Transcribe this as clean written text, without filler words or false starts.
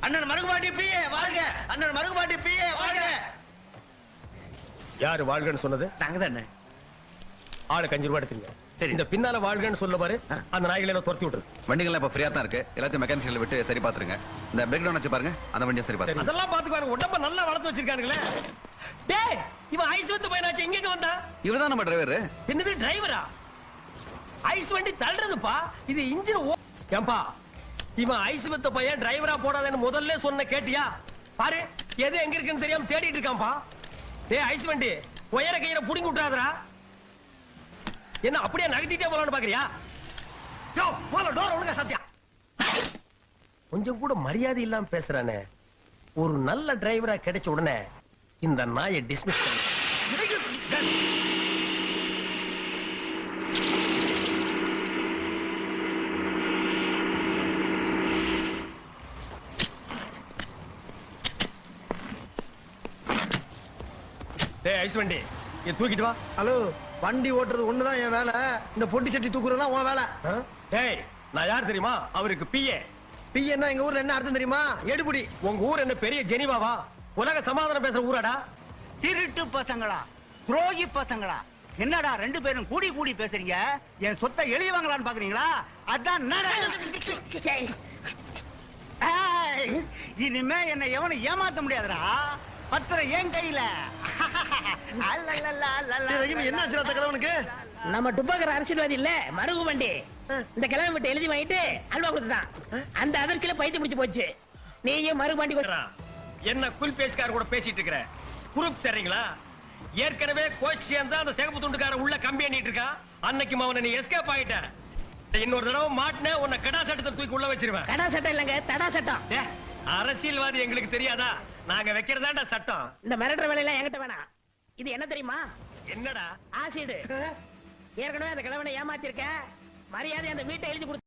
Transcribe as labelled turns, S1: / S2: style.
S1: அண்ணன் மருகுபாண்டி பிஏ வாழ்க. அண்ணன் மருகுபாண்டி பிஏ வாழ்க.
S2: யாரு வாழ்கன்னு சொன்னது?
S1: நாங்க தானே.
S2: ஆளு 5 ரூபாய் எடுத்துங்க.
S1: சரி.
S2: இந்த பின்னால வாழ்கன்னு சொல்ல பாரு, அந்த நாய்களை எல்லாம் துரத்தி விட்டுரு.
S3: வண்டிகள்லாம் இப்ப ஃப்ரீயா தான் இருக்கு. எல்லாத்தையும் மெக்கானிக்ஸ்ல விட்டு சரி பாத்துருங்க. இந்த பிரேக் டவுன் வச்சு பாருங்க, அந்த வண்டியை சரி பாத்துருங்க.
S2: அதெல்லாம் பாத்துக்குவாரு. உடம்ப நல்லா வளர்த்து வச்சிருக்கானுங்களே. டேய், இவன் ஐஸ் வந்து பையனாச்சு எங்க வந்தா?
S3: இவர்தான் நம்ம டிரைவர்.
S2: என்னது டிரைவரா? ஐஸ் வண்டி தள்ளுறதுப்பா. இது இன்ஜின் ஏம்பா, இவன் ஐஸ் வித்த பையன் டிரைவரா போடாதேன்னு முதல்ல சொன்ன கேட்டியா? பாரு, எது எங்க இருக்குன்னு தெரியாம தேடிட்டு இருக்கான்பா. டேய் ஐஸ் வண்டி, உயர கையில புடிங்கி விட்டுறாதடா. என்ன அப்படியே நகட்டிட்டே போலான்னு பாக்குறியா? யோ, போல டோர் ஒழுங்கா சத்யா. கொஞ்சம் கூட மரியாதை இல்லாம பேசுறானே. ஒரு நல்ல டிரைவரா கிடைச்ச உடனே இந்த நாயை டிஸ்மிஸ் பண்ணு. டேய் ஐஸ் வண்டி, இத தூக்கிட்டு வா.
S4: ஹலோ, வண்டி ஓட்டுறது ஒண்ணுதான் என் வேலை. இந்த பொட்டி சட்டி தூக்குறதுதான் உன் வேலை.
S2: டேய், நான் யார் தெரியுமா? அவருக்கு பிஏ.
S4: பிஏன்னா எங்க ஊர்ல என்ன அர்த்தம் தெரியுமா? எடுபுடி.
S2: உங்க ஊர் என்ன பெரிய ஜெனிவாவா? உலக சமாதானம் பேசுற ஊராடா?
S1: திருட்டு பசங்களா, துரோகி பசங்களா, என்னடா 2 பேரும் கூடி கூடி பேசுறீங்க? என் சொத்தை எழுதிவாங்களான்னு பாக்குறீங்களா? அதான் ஏய், இனிமே என்ன எவனும் ஏமாத்த முடியாதுடா. பத்திரம் என் கையில.
S4: என்ன கிழவனுக்கு?
S5: நம்ம துப்பாக்கிற அரசியல்வாதி இல்ல மருகு வண்டி. இந்த கிழமை விட்டு எழுதி வாங்கிட்டு அல்வா கொடுத்துட்டான். அந்த அதற்குள்ள பைத்தியம் முடிச்சு போச்சு. நீயும் மருகு வண்டி
S2: என்ன குல் பேஸ்கார கூட பேசிட்டு இருக்கிற? குரூப் சரிங்களா? ஏற்கனவே கோச் சேர்ந்தா அந்த சிகப்பு துண்டுக்கார உள்ள கம்பி எண்ணிட்டு இருக்கா. அன்னைக்கு அவனை நீ எஸ்கேப் ஆயிட்ட. இன்னொரு தடவை மாட்டின உன்னை கடா சட்டத்தை தூக்கி உள்ள வச்சிருவேன்.
S5: கடா சட்டம் இல்லங்க, தடா சட்டம்.
S2: அரசியல்வாதி எங்களுக்கு தெரியாதா? நாங்க வைக்கிறதாண்டா சட்டம்.
S5: இந்த மிரட்டுற வேலையெல்லாம் என்கிட்ட வேணாம். இது என்ன தெரியுமா?
S2: என்னடா?
S5: ஆசிடு. ஏற்கனவே அந்த கிழவனை ஏமாத்திருக்க. மரியாதை அந்த வீட்டை எழுதி கொடுத்து